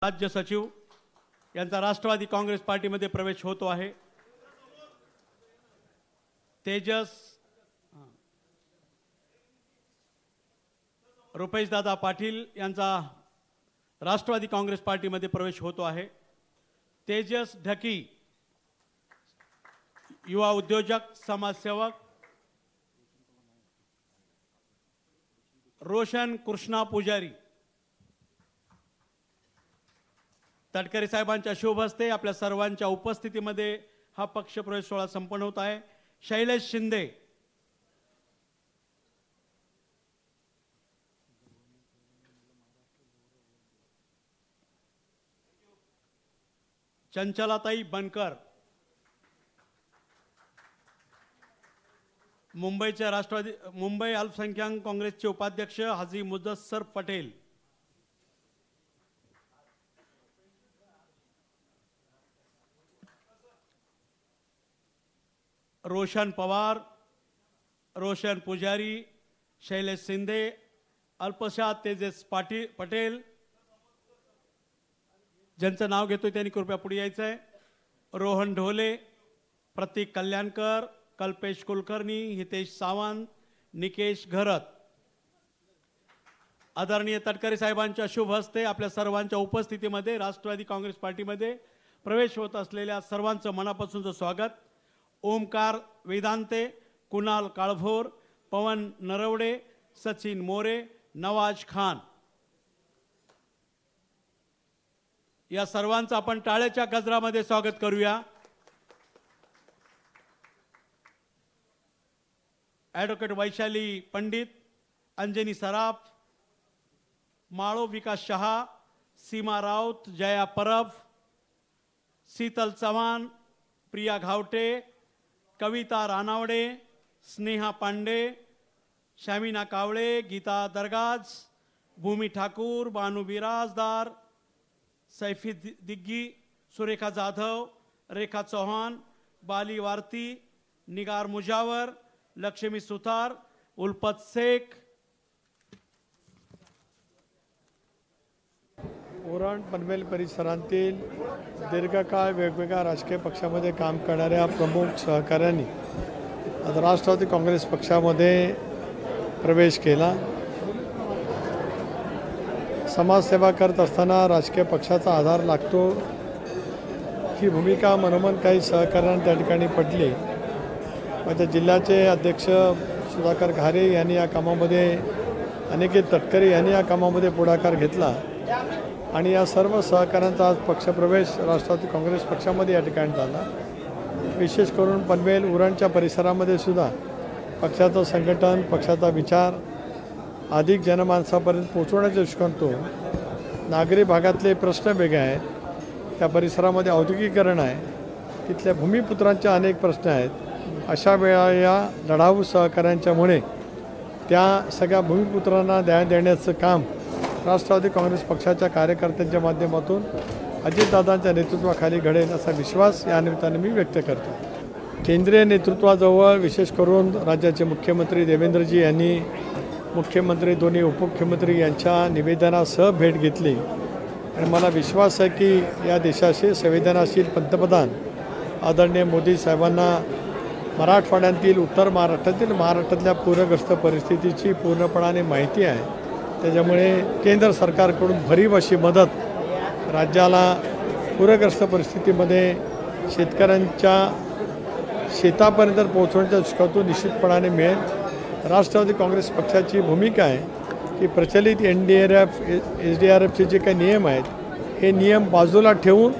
राज्य सचिव यांचा राष्ट्रवादी काँग्रेस पार्टीमध्ये प्रवेश होतो आहे। तेजस रुपेश दादा पाटील यांचा राष्ट्रवादी काँग्रेस पार्टीमध्ये प्रवेश होतो आहे। तेजस ढकी युवा उद्योजक समाजसेवक, रोशन कृष्णा पुजारी तटकरे साहेबांच्या शुभ हस्ते आपल्या सर्वांच्या उपस्थितीमध्ये हा पक्ष प्रवेश सोहळा संपन्न होत आहे। शैलेश शिंदे, चंचलाताई बनकर, मुंबईच्या राष्ट्रवादी मुंबई अल्पसंख्याक काँग्रेसचे उपाध्यक्ष हाजी मुदस्सर पटेल, रोशन पवार, रोशन पुजारी, शैलेश शिंदे, अल्पशा तेजस पटेल ज्यांचं नाव घेतोय त्यांनी कृपया पुढे यायचं आहे। रोहन ढोले, प्रतीक कल्याणकर, कल्पेश कुलकर्णी, हितेश सावंत, निकेश घरत। आदरणीय तटकरे साहेबांच्या शुभ हस्ते आपल्या सर्वांच्या उपस्थितीमध्ये राष्ट्रवादी काँग्रेस पार्टीमध्ये प्रवेश होत असलेल्या सर्वांचं मनापासूनचं स्वागत। ओमकार वेदांते, कुणाल काळभोर, पवन नरवडे, सचिन मोरे, नवाज खान या सर्वांचं आपण टाळ्याच्या गजरामध्ये स्वागत करूया। ॲडव्होकेट वैशाली पंडित, अंजनी सराफ, माळो विकास शहा, सीमा राऊत, जया परब, शीतल चव्हाण, प्रिया घावटे, कविता रानावडे, स्नेहा पांडे, शामिना कावळे, गीता दरगाज, भूमी ठाकूर, बानू बिराजदार, सैफी दिग्गी, सुरेखा जाधव, रेखा चौहान, बाली वारती, निगार मुजावर, लक्ष्मी सुतार, उल्पत शेख, उरण पनवेल परिसरातील दीर्घकाळ वेगवेगळ्या राजकीय पक्षामध्ये काम करणाऱ्या प्रमुख सहकाऱ्यांनी आज राष्ट्रवादी काँग्रेस पक्षामध्ये प्रवेश केला। समाजसेवा करत असताना राजकीय पक्षाचा आधार लागतो ही भूमिका मनोमन काही सहकाऱ्यांना त्या ठिकाणी पडली। माझ्या जिल्ह्याचे अध्यक्ष सुधाकर घारे यांनी या कामामध्ये, अनिकेत तटकरे यांनी या कामामध्ये पुढाकार घेतला आणि या सर्व सहकाऱ्यांचा आज पक्षप्रवेश राष्ट्रवादी काँग्रेस पक्षामध्ये या ठिकाणी झाला। विशेष करून पनवेल उरणच्या परिसरामध्ये सुद्धा पक्षाचं संघटन, पक्षाचा विचार अधिक जनमानसापर्यंत पोहोचवण्याचा दृष्टिकोन, नागरी भागातले प्रश्न वेगळे आहेत, त्या परिसरामध्ये औद्योगिकीकरण आहे, तिथल्या भूमिपुत्रांचे अनेक प्रश्न आहेत। अशा वेळा या लढाऊ सहकाऱ्यांच्यामुळे त्या सगळ्या भूमिपुत्रांना न्याय देण्याचं काम राष्ट्रवादी काँग्रेस पक्षाच्या कार्यकर्त्यांच्या माध्यमातून अजितदादांच्या नेतृत्वाखाली घडेल असा विश्वास या निमित्ताने मी व्यक्त करतो। केंद्रीय नेतृत्वाजवळ विशेष करून राज्याचे मुख्यमंत्री देवेंद्रजी यांनी मुख्यमंत्री, दोन्ही उपमुख्यमंत्री यांच्या निवेदनासह भेट घेतली आणि मला विश्वास आहे की या देशाचे संवेदनाशील पंतप्रधान आदरणीय मोदी साहेबांना मराठवाड्यातील, उत्तर महाराष्ट्रातल्या पूरग्रस्त परिस्थितीची पूर्णपणाने माहिती आहे। त्याच्यामुळे केंद्र सरकारकडून भरीव अशी मदत राज्याला पूरग्रस्त परिस्थितीमध्ये शेतकऱ्यांच्या शेतापर्यंत पोहोचवण्याच्या दृष्टिकोनातून निश्चितपणाने मिळेल। राष्ट्रवादी काँग्रेस पक्षाची भूमिका आहे की प्रचलित NDRF, SDRFचे जे काही नियम आहेत हे नियम बाजूला ठेवून,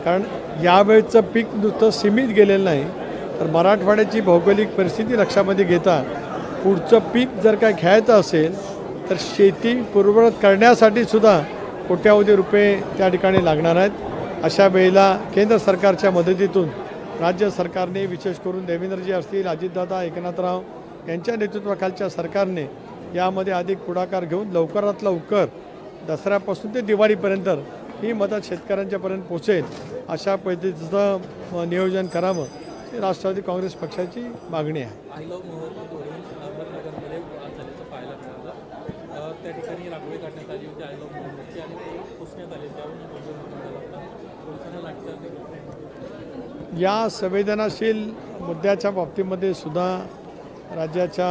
कारण यावेळचं पीक नुसतं सीमित गेलेलं नाही तर मराठवाड्याची भौगोलिक परिस्थिती लक्षामध्ये घेता पुढचं पीक जर काय घ्यायचं असेल तर शेती पूर्ववत करण्यासाठी सुद्धा कोट्यावधी रुपये त्या ठिकाणी लागणार आहेत। अशा वेळेला केंद्र सरकारच्या मदतीतून राज्य सरकारने, विशेष करून देवेंद्रजी असतील, अजितदादा, एकनाथराव यांच्या नेतृत्वाखालच्या सरकारने यामध्ये अधिक पुढाकार घेऊन लवकरात लवकर दसऱ्यापासून ते दिवाळीपर्यंत ही मदत शेतकऱ्यांच्यापर्यंत पोहोचेल अशा पद्धतीचं नियोजन करावं ही राष्ट्रवादी काँग्रेस पक्षाची मागणी आहे। त्या ठिकाणी रांगोळी काढण्यात आली होती। पुसण्यात आले त्यावरून पोलिसांना लाठीचार्ज या संवेदनशील मुद्द्याच्या बाबतीमध्ये सुद्धा राज्याच्या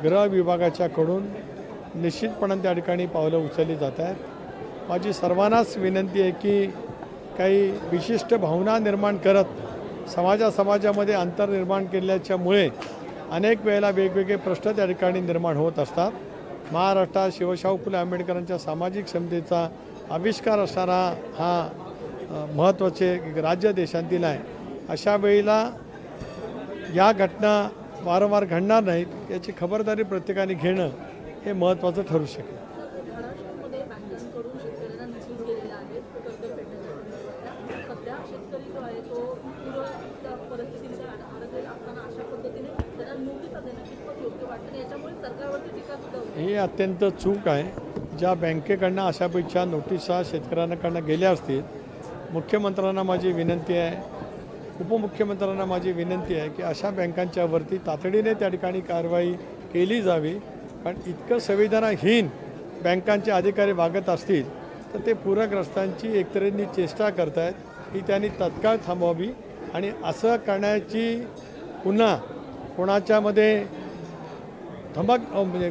गृह विभागाच्याकडून निश्चितपणे त्या ठिकाणी पावलं उचलली जात आहेत। माझी सर्वांनाच विनंती आहे की काही विशिष्ट भावना निर्माण करत समाजामध्ये अंतर निर्माण केल्याच्यामुळे अनेक वेळेला वेगवेगळे प्रश्न त्या ठिकाणी निर्माण होत असतात। महाराष्ट्रात शिवशाहू फुले आंबेडकरांच्या सामाजिक समतेचा आविष्कार असणारा हा महत्त्वाचे राज्य देशांतील आहे। अशा वेळेला या घटना वारंवार घडणार नाहीत याची खबरदारी प्रत्येकाने घेणं हे महत्त्वाचं ठरू शकेल। महाराष्ट्रामध्ये बँकांकडून शेतकऱ्यांना निधी गेलेला आहे तो कर्ज फेडण्याच्या सध्या शेतकरी जो आहे तो पूर्वच्या परिस्थितीमध्ये अडकलेला असताना अशा पद्धतीने त्यांना नोटिसा देणं कितपत योग्य वाटतं आणि याच्यामुळे सरकारवरती टीका सुद्धा होते। ही अत्यंत चूक आहे। ज्या बँकेकडनं अशापेक्षा नोटिसा शेतकऱ्यांकडनं गेल्या असतील, मुख्यमंत्र्यांना माझी विनंती आहे, उपमुख्यमंत्र्यांना माझी विनंती आहे की अशा बँकांच्यावरती तातडीने त्या ठिकाणी कारवाई केली जावी। कारण इतकं संवेदनाहीन बँकांचे अधिकारी वागत असतील तर ते पूरग्रस्तांची एकतऱ्हेने चेष्टा करत आहेत ही त्यांनी तत्काळ थांबवावी आणि असं करण्याची पुन्हा कोणाच्यामध्ये धमक म्हणजे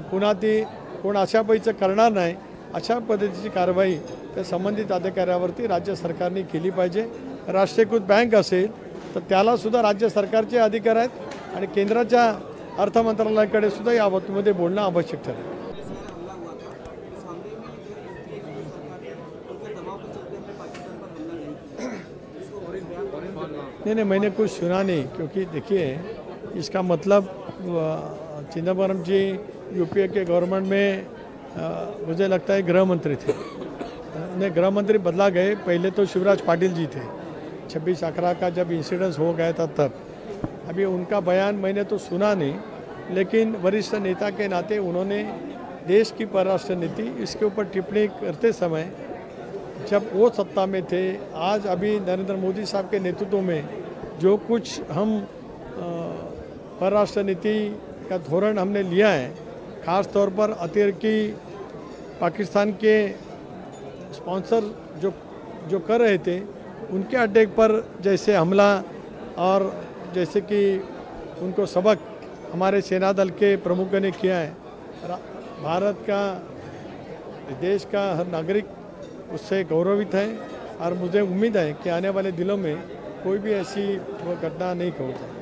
कोण अशा पैसे करणार नाही अशा पद्धतीची कारवाई त्या संबंधित अधिकाऱ्यावरती राज्य सरकारने केली पाहिजे। राष्ट्रीयकृत बँक असेल तर त्यालासुद्धा राज्य सरकारचे अधिकार आहेत आणि केंद्राच्या अर्थ मंत्रालयाकडे सुद्धा या बाबतीमध्ये बोलणं आवश्यक ठरेल। नहीं, मैंने कुछ सुना नहीं क्योंकि देखिए इसका मतलब चिदम्बरम जी यूपीए के गवर्नमेंट में मुझे लगता है गृह मंत्री थे। नहीं, गृह मंत्री बदला गए, पहले तो शिवराज पाटिल जी थे। 26/11 का जब इंसिडेंस हो गया था तब अभी उनका बयान मैंने तो सुना नहीं, लेकिन वरिष्ठ नेता के नाते उन्होंने देश की परराष्ट्र नीति इसके ऊपर टिप्पणी करते समय जब वो सत्ता में थे, आज अभी नरेंद्र मोदी साहब के नेतृत्व में जो कुछ हम परराष्ट्र नीति का धोरण हमने लिया है, ख़ास तौर पर अतिरेकी पाकिस्तान के स्पॉन्सर जो कर रहे थे उनके अड्डे पर जैसे हमला और जैसे कि उनको सबक हमारे सेना दल के प्रमुखों ने किया है, भारत का देश का हर नागरिक उससे गौरवित है और मुझे उम्मीद है कि आने वाले दिनों में कोई भी ऐसी घटना नहीं होगी।